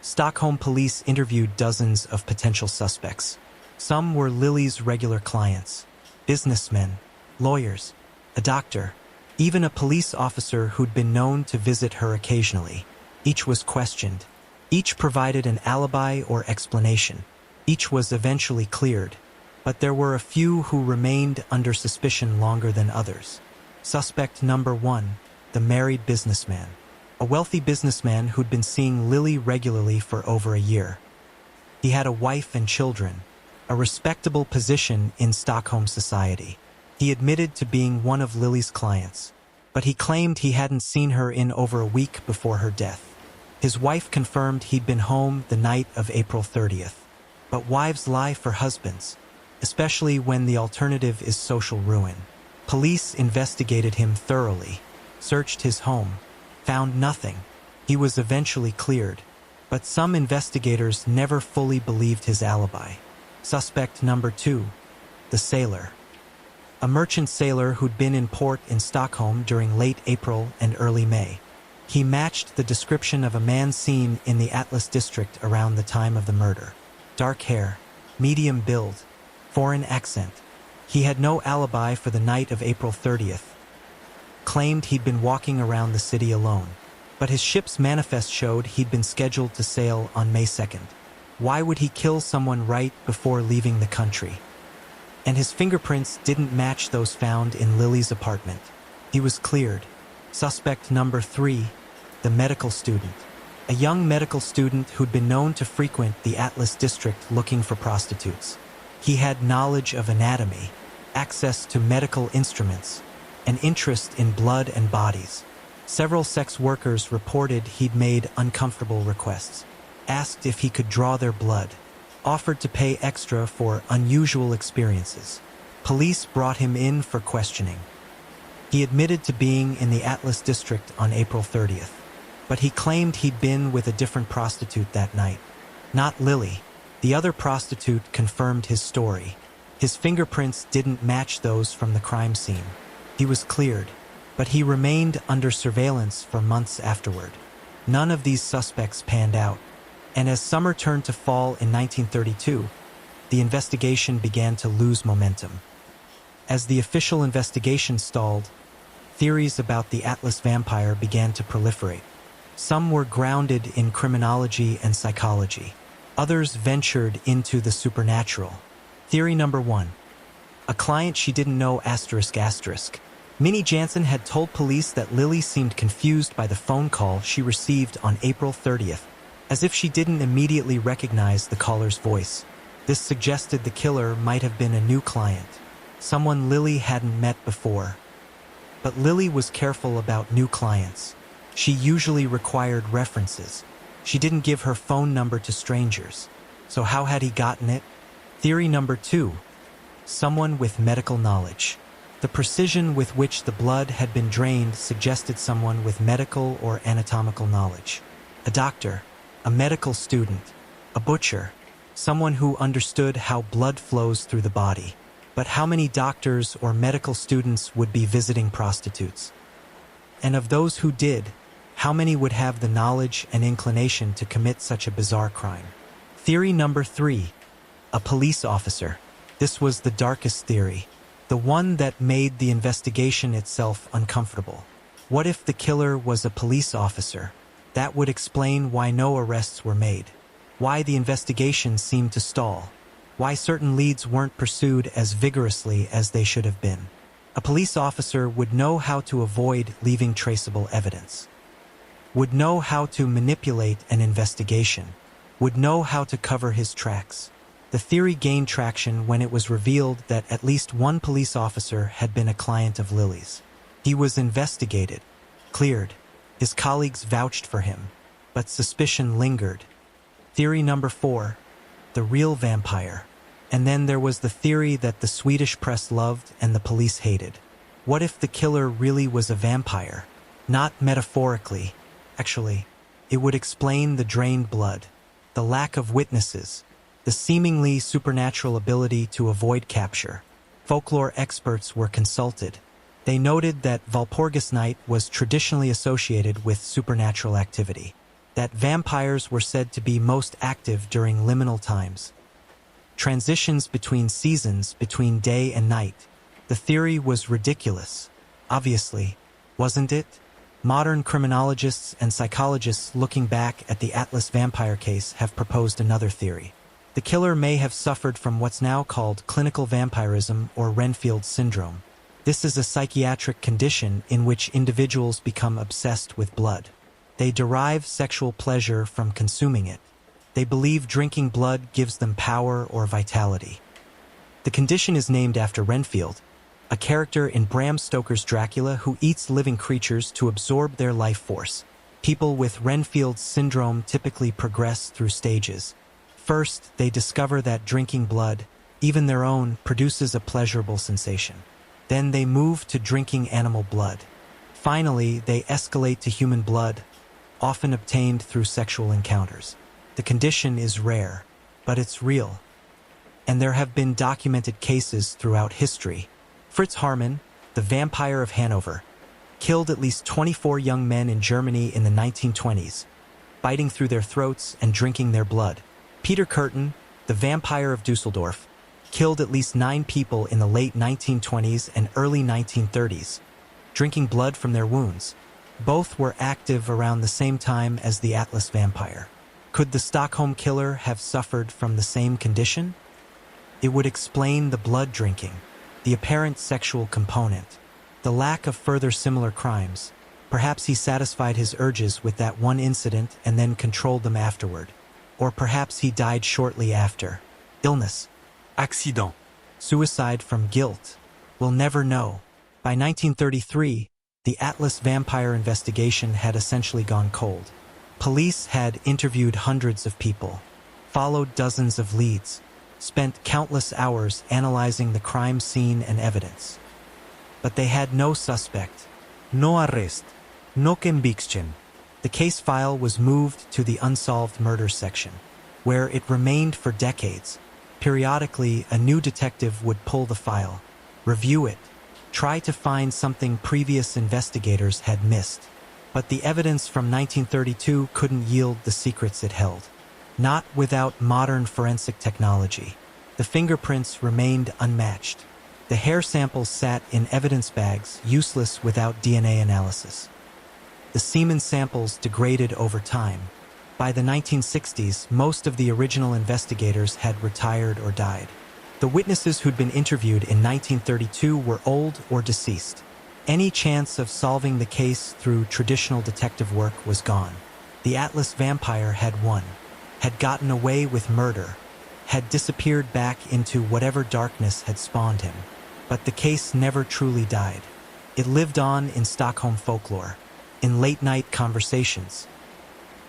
Stockholm police interviewed dozens of potential suspects. Some were Lily's regular clients, businessmen, lawyers, a doctor, even a police officer who'd been known to visit her occasionally. Each was questioned. Each provided an alibi or explanation. Each was eventually cleared, but there were a few who remained under suspicion longer than others. Suspect number 1, the married businessman. A wealthy businessman who'd been seeing Lily regularly for over a year. He had a wife and children, a respectable position in Stockholm society. He admitted to being one of Lily's clients, but he claimed he hadn't seen her in over a week before her death. His wife confirmed he'd been home the night of April 30th. But wives lie for husbands, especially when the alternative is social ruin. Police investigated him thoroughly, searched his home, found nothing. He was eventually cleared, but some investigators never fully believed his alibi. Suspect number 2, the sailor. A merchant sailor who'd been in port in Stockholm during late April and early May. He matched the description of a man seen in the Atlas district around the time of the murder. Dark hair, medium build, foreign accent. He had no alibi for the night of April 30th. Claimed he'd been walking around the city alone, but his ship's manifest showed he'd been scheduled to sail on May 2nd. Why would he kill someone right before leaving the country? And his fingerprints didn't match those found in Lily's apartment. He was cleared. Suspect number 3, the medical student. A young medical student who'd been known to frequent the Atlas district looking for prostitutes. He had knowledge of anatomy, access to medical instruments, an interest in blood and bodies. Several sex workers reported he'd made uncomfortable requests, asked if he could draw their blood, offered to pay extra for unusual experiences. Police brought him in for questioning. He admitted to being in the Atlas district on April 30th, but he claimed he'd been with a different prostitute that night. Not Lily. The other prostitute confirmed his story. His fingerprints didn't match those from the crime scene. He was cleared, but he remained under surveillance for months afterward. None of these suspects panned out, and as summer turned to fall in 1932, the investigation began to lose momentum. As the official investigation stalled, theories about the Atlas vampire began to proliferate. Some were grounded in criminology and psychology. Others ventured into the supernatural. Theory number 1. A client she didn't know ***. Minnie Jansen had told police that Lily seemed confused by the phone call she received on April 30th, as if she didn't immediately recognize the caller's voice. This suggested the killer might have been a new client, someone Lily hadn't met before. But Lily was careful about new clients. She usually required references. She didn't give her phone number to strangers. So how had he gotten it? Theory number 2. Someone with medical knowledge. The precision with which the blood had been drained suggested someone with medical or anatomical knowledge. A doctor, a medical student, a butcher, someone who understood how blood flows through the body. But how many doctors or medical students would be visiting prostitutes? And of those who did, how many would have the knowledge and inclination to commit such a bizarre crime? Theory number 3. A police officer. This was the darkest theory, the one that made the investigation itself uncomfortable. What if the killer was a police officer? That would explain why no arrests were made, why the investigation seemed to stall, why certain leads weren't pursued as vigorously as they should have been. A police officer would know how to avoid leaving traceable evidence, would know how to manipulate an investigation, would know how to cover his tracks. The theory gained traction when it was revealed that at least one police officer had been a client of Lily's. He was investigated, cleared. His colleagues vouched for him, but suspicion lingered. Theory number 4. The real vampire. And then there was the theory that the Swedish press loved and the police hated. What if the killer really was a vampire? Not metaphorically. Actually, it would explain the drained blood, the lack of witnesses, the seemingly supernatural ability to avoid capture. Folklore experts were consulted. They noted that Walpurgis Night was traditionally associated with supernatural activity, that vampires were said to be most active during liminal times, transitions between seasons, between day and night. The theory was ridiculous. Obviously, wasn't it? Modern criminologists and psychologists looking back at the Atlas vampire case have proposed another theory. The killer may have suffered from what's now called clinical vampirism or Renfield syndrome. This is a psychiatric condition in which individuals become obsessed with blood. They derive sexual pleasure from consuming it. They believe drinking blood gives them power or vitality. The condition is named after Renfield, a character in Bram Stoker's Dracula who eats living creatures to absorb their life force. People with Renfield syndrome typically progress through stages. First, they discover that drinking blood, even their own, produces a pleasurable sensation. Then they move to drinking animal blood. Finally, they escalate to human blood, often obtained through sexual encounters. The condition is rare, but it's real. And there have been documented cases throughout history. Fritz Haarmann, the vampire of Hanover, killed at least 24 young men in Germany in the 1920s, biting through their throats and drinking their blood. Peter Kürten, the vampire of Dusseldorf, killed at least 9 people in the late 1920s and early 1930s, drinking blood from their wounds. Both were active around the same time as the Atlas vampire. Could the Stockholm killer have suffered from the same condition? It would explain the blood drinking, the apparent sexual component, the lack of further similar crimes. Perhaps he satisfied his urges with that one incident and then controlled them afterward. Or perhaps he died shortly after. Illness. Accident. Suicide from guilt. We'll never know. By 1933, the Atlas vampire investigation had essentially gone cold. Police had interviewed hundreds of people, followed dozens of leads, spent countless hours analyzing the crime scene and evidence. But they had no suspect. No arrest. No conviction. The case file was moved to the Unsolved Murders section, where it remained for decades. Periodically, a new detective would pull the file, review it, try to find something previous investigators had missed. But the evidence from 1932 couldn't yield the secrets it held. Not without modern forensic technology. The fingerprints remained unmatched. The hair samples sat in evidence bags, useless without DNA analysis. The semen samples degraded over time. By the 1960s, most of the original investigators had retired or died. The witnesses who'd been interviewed in 1932 were old or deceased. Any chance of solving the case through traditional detective work was gone. The Atlas vampire had won, had gotten away with murder, had disappeared back into whatever darkness had spawned him. But the case never truly died. It lived on in Stockholm folklore, in late-night conversations,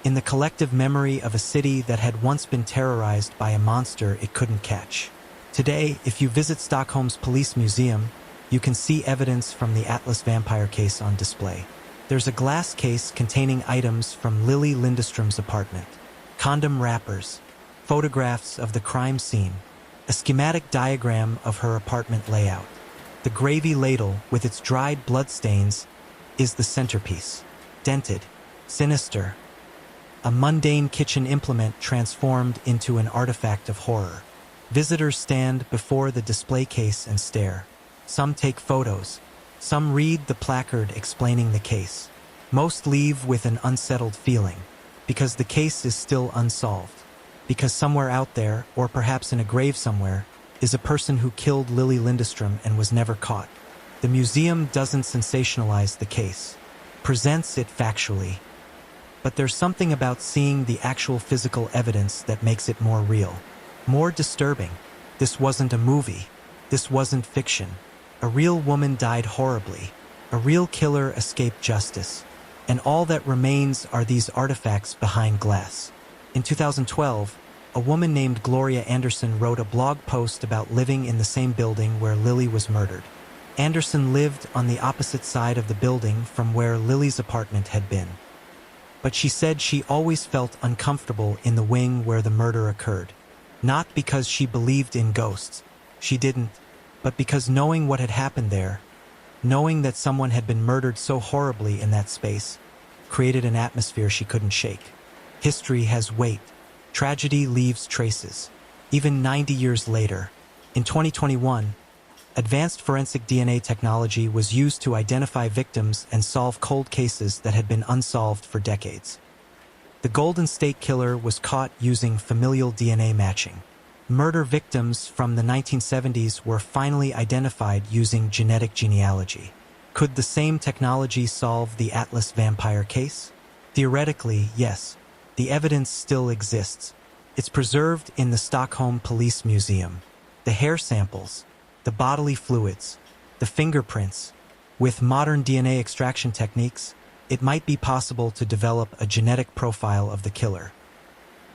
in the collective memory of a city that had once been terrorized by a monster it couldn't catch. Today, if you visit Stockholm's police museum, you can see evidence from the Atlas vampire case on display. There's a glass case containing items from Lili Lindeström's apartment, condom wrappers, photographs of the crime scene, a schematic diagram of her apartment layout. The gravy ladle, with its dried bloodstains, is the centerpiece. Dented, sinister, a mundane kitchen implement transformed into an artifact of horror. Visitors stand before the display case and stare. Some take photos. Some read the placard explaining the case. Most leave with an unsettled feeling, because the case is still unsolved. Because somewhere out there, or perhaps in a grave somewhere, is a person who killed Lili Lindeström and was never caught. The museum doesn't sensationalize the case, presents it factually. But there's something about seeing the actual physical evidence that makes it more real, more disturbing. This wasn't a movie. This wasn't fiction. A real woman died horribly. A real killer escaped justice. And all that remains are these artifacts behind glass. In 2012, a woman named Gloria Anderson wrote a blog post about living in the same building where Lili was murdered. Anderson lived on the opposite side of the building from where Lili's apartment had been. But she said she always felt uncomfortable in the wing where the murder occurred. Not because she believed in ghosts. She didn't. But because knowing what had happened there, knowing that someone had been murdered so horribly in that space, created an atmosphere she couldn't shake. History has weight. Tragedy leaves traces. Even 90 years later, in 2021, advanced forensic DNA technology was used to identify victims and solve cold cases that had been unsolved for decades. The Golden State Killer was caught using familial DNA matching. Murder victims from the 1970s were finally identified using genetic genealogy. Could the same technology solve the Atlas vampire case? Theoretically, yes. The evidence still exists. It's preserved in the Stockholm Police Museum. The hair samples, the bodily fluids, the fingerprints. With modern DNA extraction techniques, it might be possible to develop a genetic profile of the killer.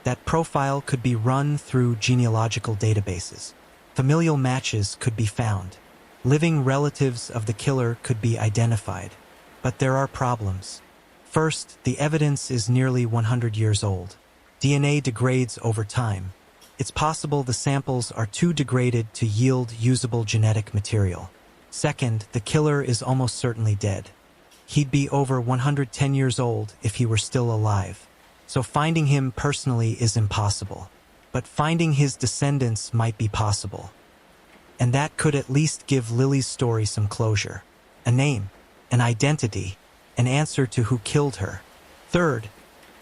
That profile could be run through genealogical databases. Familial matches could be found. Living relatives of the killer could be identified. But there are problems. First, the evidence is nearly 100 years old. DNA degrades over time. It's possible the samples are too degraded to yield usable genetic material. Second, the killer is almost certainly dead. He'd be over 110 years old if he were still alive. So finding him personally is impossible. But finding his descendants might be possible. And that could at least give Lili's story some closure. A name, an identity, an answer to who killed her. Third,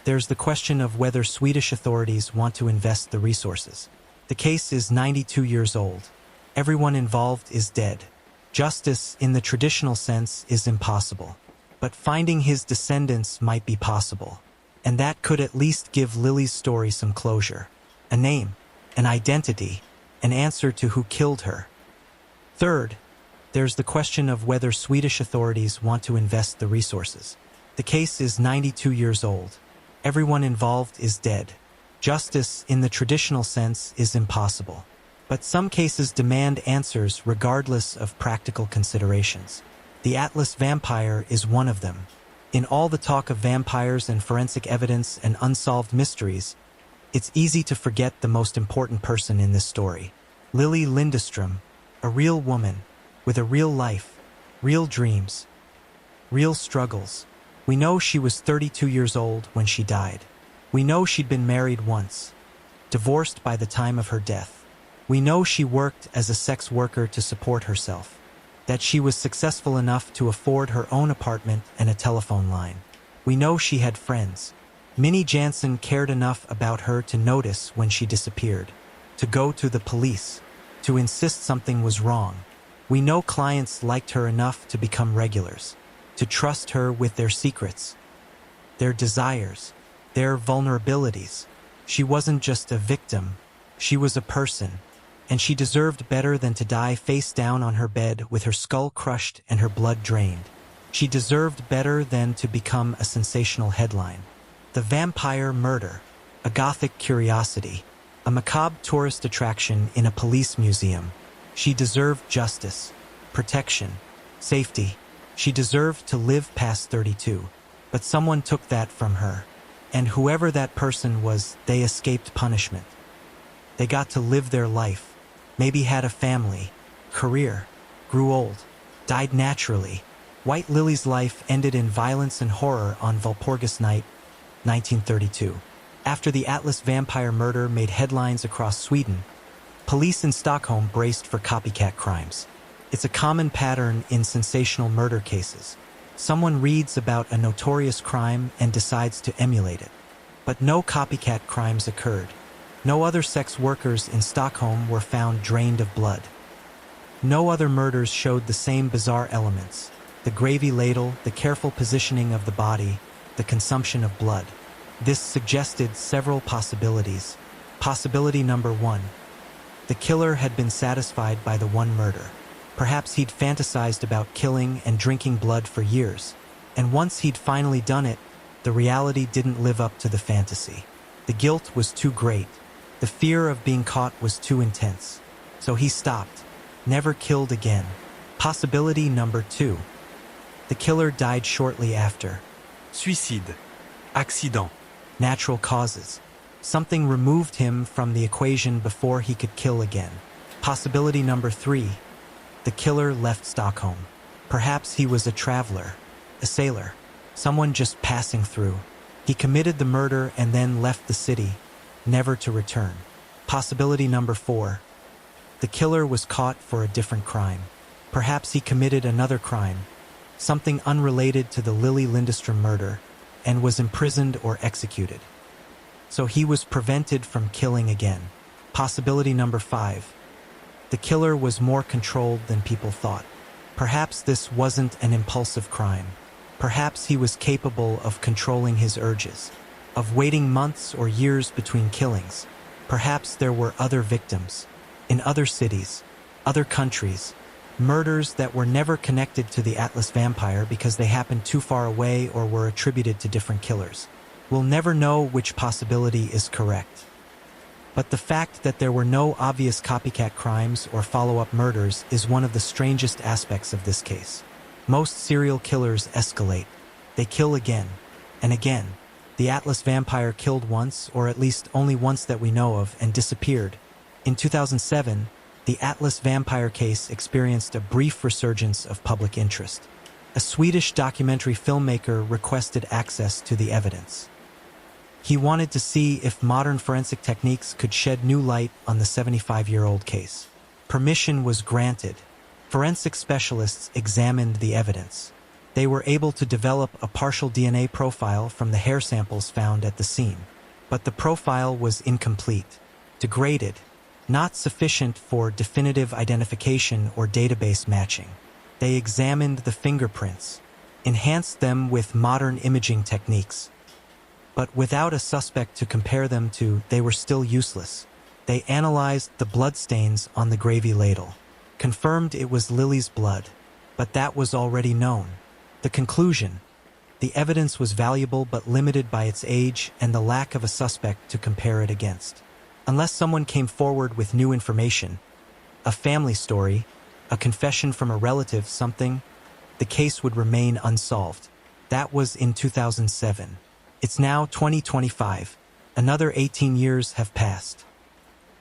there's the question of whether Swedish authorities want to invest the resources. The case is 92 years old. Everyone involved is dead. Justice, in the traditional sense, is impossible. But finding his descendants might be possible. And that could at least give Lili's story some closure. A name, an identity, an answer to who killed her. Third, there's the question of whether Swedish authorities want to invest the resources. The case is 92 years old. Everyone involved is dead. Justice, in the traditional sense, is impossible. But some cases demand answers regardless of practical considerations. The Atlas vampire is one of them. In all the talk of vampires and forensic evidence and unsolved mysteries, it's easy to forget the most important person in this story. Lili Lindeström, a real woman, with a real life, real dreams, real struggles. We know she was 32 years old when she died. We know she'd been married once, divorced by the time of her death. We know she worked as a sex worker to support herself, that she was successful enough to afford her own apartment and a telephone line. We know she had friends. Minnie Jansen cared enough about her to notice when she disappeared, to go to the police, to insist something was wrong. We know clients liked her enough to become regulars, to trust her with their secrets, their desires, their vulnerabilities. She wasn't just a victim, she was a person. And she deserved better than to die face down on her bed with her skull crushed and her blood drained. She deserved better than to become a sensational headline. The vampire murder, a Gothic curiosity, a macabre tourist attraction in a police museum. She deserved justice, protection, safety. She deserved to live past 32. But someone took that from her. And whoever that person was, they escaped punishment. They got to live their life, maybe had a family, career, grew old, died naturally. White Lily's life ended in violence and horror on Walpurgis Night, 1932. After the Atlas vampire murder made headlines across Sweden, police in Stockholm braced for copycat crimes. It's a common pattern in sensational murder cases. Someone reads about a notorious crime and decides to emulate it. But no copycat crimes occurred. No other sex workers in Stockholm were found drained of blood. No other murders showed the same bizarre elements: the gravy ladle, the careful positioning of the body, the consumption of blood. This suggested several possibilities. Possibility number 1. The killer had been satisfied by the one murder. Perhaps he'd fantasized about killing and drinking blood for years, and once he'd finally done it, the reality didn't live up to the fantasy. The guilt was too great. The fear of being caught was too intense. So he stopped, never killed again. Possibility number 2. The killer died shortly after. Suicide. Accident. Natural causes. Something removed him from the equation before he could kill again. Possibility number 3. The killer left Stockholm. Perhaps he was a traveler, a sailor, someone just passing through. He committed the murder and then left the city, never to return. Possibility number 4. The killer was caught for a different crime. Perhaps he committed another crime, something unrelated to the Lily Lindström murder, and was imprisoned or executed. So he was prevented from killing again. Possibility number 5. The killer was more controlled than people thought. Perhaps this wasn't an impulsive crime. Perhaps he was capable of controlling his urges, of waiting months or years between killings. Perhaps there were other victims, in other cities, other countries, murders that were never connected to the Atlas vampire because they happened too far away or were attributed to different killers. We'll never know which possibility is correct. But the fact that there were no obvious copycat crimes or follow-up murders is one of the strangest aspects of this case. Most serial killers escalate. They kill again and again. The Atlas vampire killed once, or at least only once that we know of, and disappeared. In 2007, the Atlas vampire case experienced a brief resurgence of public interest. A Swedish documentary filmmaker requested access to the evidence. He wanted to see if modern forensic techniques could shed new light on the 75-year-old case. Permission was granted. Forensic specialists examined the evidence. They were able to develop a partial DNA profile from the hair samples found at the scene. But the profile was incomplete, degraded, not sufficient for definitive identification or database matching. They examined the fingerprints, enhanced them with modern imaging techniques. But without a suspect to compare them to, they were still useless. They analyzed the bloodstains on the gravy ladle, confirmed it was Lily's blood, but that was already known. The conclusion: the evidence was valuable but limited by its age and the lack of a suspect to compare it against. Unless someone came forward with new information, a family story, a confession from a relative, something, the case would remain unsolved. That was in 2007. It's now 2025. Another 18 years have passed.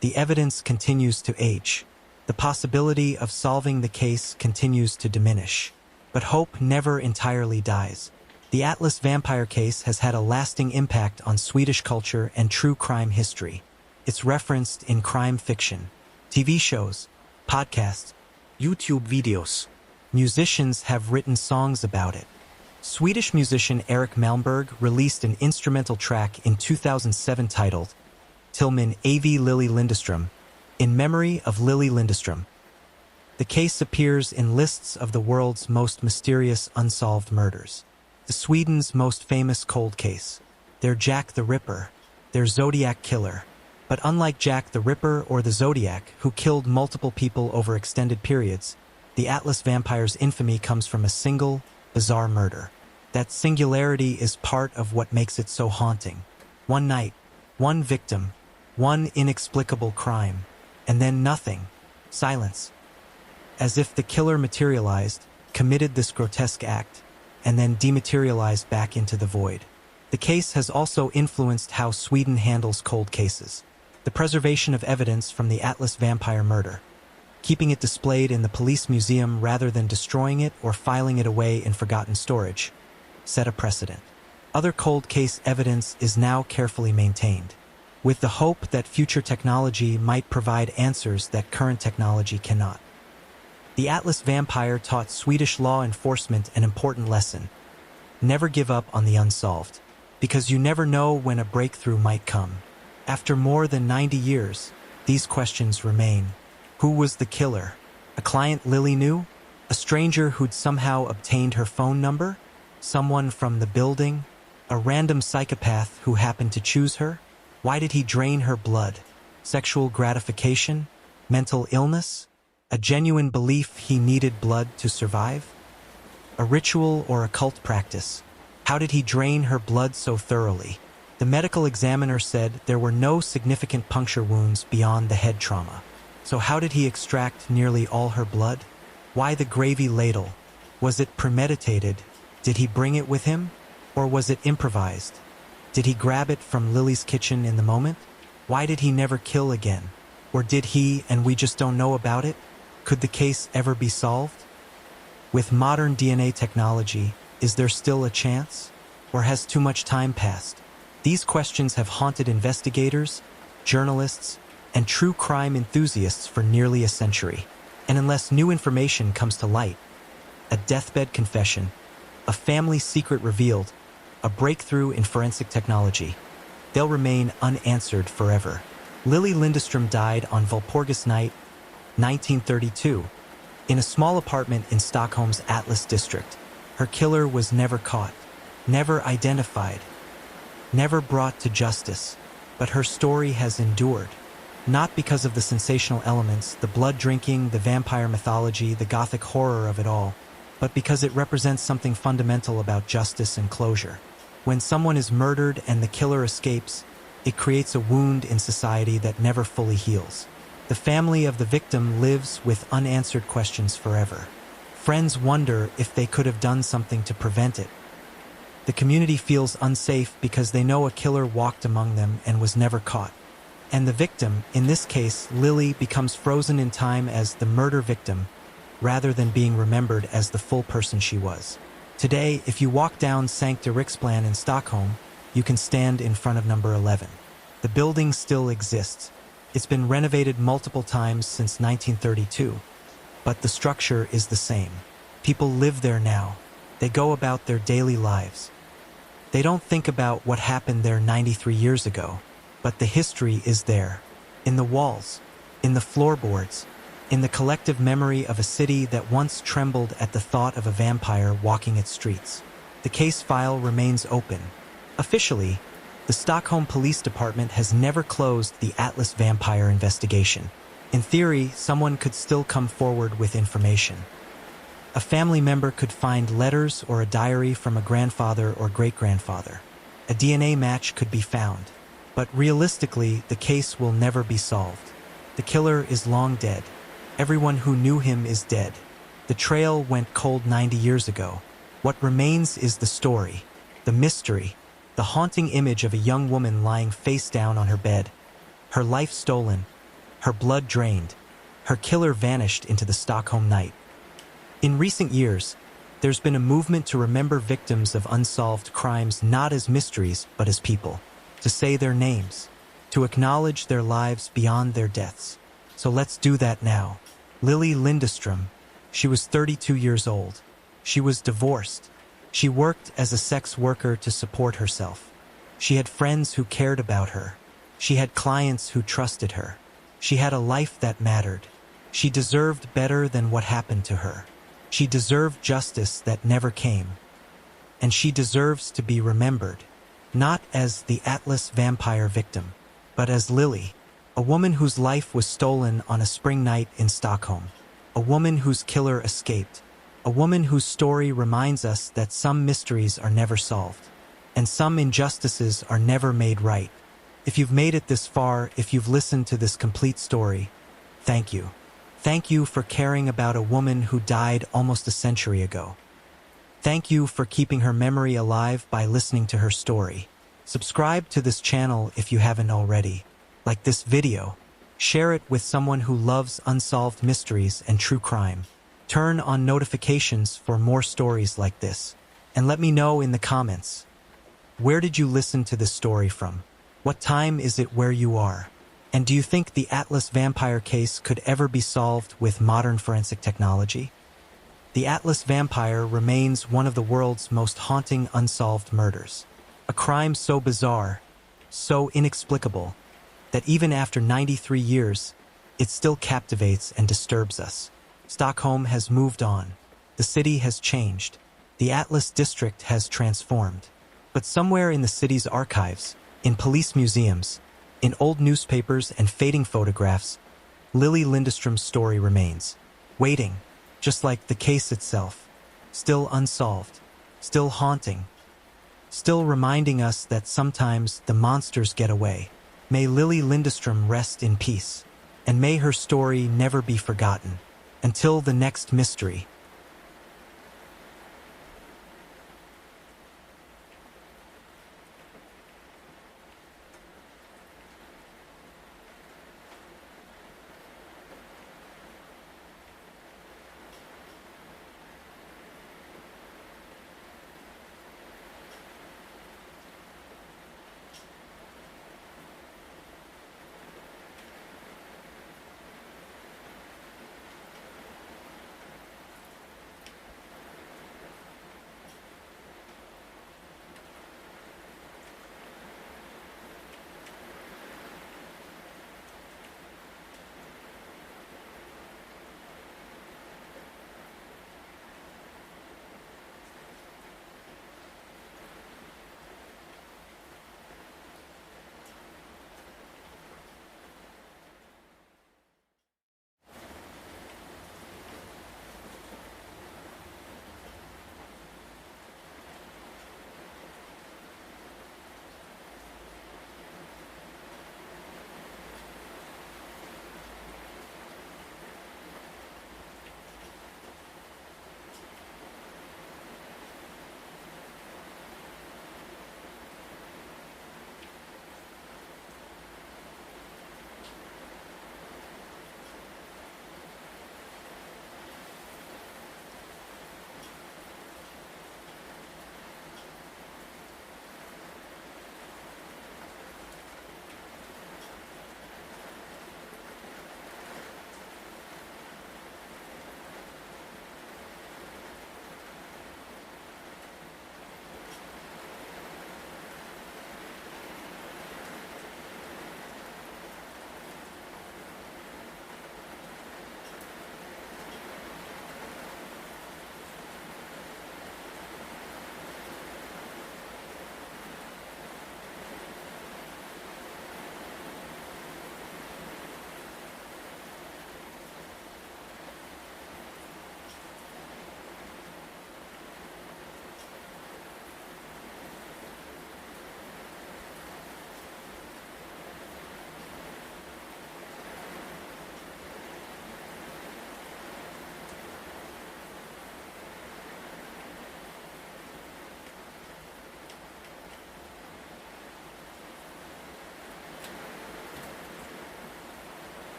The evidence continues to age. The possibility of solving the case continues to diminish. But hope never entirely dies. The Atlas vampire case has had a lasting impact on Swedish culture and true crime history. It's referenced in crime fiction, TV shows, podcasts, YouTube videos. Musicians have written songs about it. Swedish musician Erik Malmberg released an instrumental track in 2007 titled Till min av Lily Lindström, in memory of Lily Lindström. The case appears in lists of the world's most mysterious unsolved murders. The Sweden's most famous cold case. They're Jack the Ripper, their Zodiac killer. But unlike Jack the Ripper or the Zodiac, who killed multiple people over extended periods, the Atlas vampire's infamy comes from a single, bizarre murder. That singularity is part of what makes it so haunting. One night, one victim, one inexplicable crime, and then nothing. Silence. As if the killer materialized, committed this grotesque act, and then dematerialized back into the void. The case has also influenced how Sweden handles cold cases. The preservation of evidence from the Atlas vampire murder. Keeping it displayed in the police museum rather than destroying it or filing it away in forgotten storage set a precedent. Other cold case evidence is now carefully maintained, with the hope that future technology might provide answers that current technology cannot. The Atlas vampire taught Swedish law enforcement an important lesson. Never give up on the unsolved, because you never know when a breakthrough might come. After more than 90 years, these questions remain. Who was the killer? A client Lily knew? A stranger who'd somehow obtained her phone number? Someone from the building? A random psychopath who happened to choose her? Why did he drain her blood? Sexual gratification? Mental illness? A genuine belief he needed blood to survive? A ritual or a cult practice? How did he drain her blood so thoroughly? The medical examiner said there were no significant puncture wounds beyond the head trauma. So how did he extract nearly all her blood? Why the gravy ladle? Was it premeditated? Did he bring it with him? Or was it improvised? Did he grab it from Lily's kitchen in the moment? Why did he never kill again? Or did he and we just don't know about it? Could the case ever be solved? With modern DNA technology, is there still a chance? Or has too much time passed? These questions have haunted investigators, journalists, and true crime enthusiasts for nearly a century. And unless new information comes to light, a deathbed confession, a family secret revealed, a breakthrough in forensic technology, they'll remain unanswered forever. Lily Lindström died on Valpurgis Night, 1932, in a small apartment in Stockholm's Atlas district. Her killer was never caught, never identified, never brought to justice, but her story has endured. Not because of the sensational elements, the blood drinking, the vampire mythology, the gothic horror of it all, but because it represents something fundamental about justice and closure. When someone is murdered and the killer escapes, it creates a wound in society that never fully heals. The family of the victim lives with unanswered questions forever. Friends wonder if they could have done something to prevent it. The community feels unsafe because they know a killer walked among them and was never caught. And the victim, in this case Lily, becomes frozen in time as the murder victim, rather than being remembered as the full person she was. Today, if you walk down Sankt Eriksplan in Stockholm, you can stand in front of number 11. The building still exists. It's been renovated multiple times since 1932, but the structure is the same. People live there now. They go about their daily lives. They don't think about what happened there 93 years ago, but the history is there, in the walls, in the floorboards, in the collective memory of a city that once trembled at the thought of a vampire walking its streets. The case file remains open. Officially, the Stockholm Police Department has never closed the Atlas vampire investigation. In theory, someone could still come forward with information. A family member could find letters or a diary from a grandfather or great-grandfather. A DNA match could be found. But realistically, the case will never be solved. The killer is long dead. Everyone who knew him is dead. The trail went cold 90 years ago. What remains is the story, the mystery, the haunting image of a young woman lying face down on her bed. Her life stolen, her blood drained, her killer vanished into the Stockholm night. In recent years, there's been a movement to remember victims of unsolved crimes not as mysteries but as people, to say their names, to acknowledge their lives beyond their deaths. So let's do that now. Lily Lindström. She was 32 years old. She was divorced. She worked as a sex worker to support herself. She had friends who cared about her. She had clients who trusted her. She had a life that mattered. She deserved better than what happened to her. She deserved justice that never came. And she deserves to be remembered, not as the Atlas vampire victim, but as Lily, a woman whose life was stolen on a spring night in Stockholm, a woman whose killer escaped, A woman whose story reminds us that some mysteries are never solved, and some injustices are never made right. If you've made it this far, if you've listened to this complete story, thank you. Thank you for caring about a woman who died almost a century ago. Thank you for keeping her memory alive by listening to her story. Subscribe to this channel if you haven't already. Like this video. Share it with someone who loves unsolved mysteries and true crime. Turn on notifications for more stories like this. And let me know in the comments. Where did you listen to this story from? What time is it where you are? And do you think the Atlas vampire case could ever be solved with modern forensic technology? The Atlas vampire remains one of the world's most haunting unsolved murders. A crime so bizarre, so inexplicable, that even after 93 years, it still captivates and disturbs us. Stockholm has moved on. The city has changed. The Atlas district has transformed. But somewhere in the city's archives, in police museums, in old newspapers and fading photographs, Lily Lindestrom's story remains, waiting, just like the case itself, still unsolved, still haunting, still reminding us that sometimes the monsters get away. May Lily Lindestrom rest in peace, and may her story never be forgotten. Until the next mystery.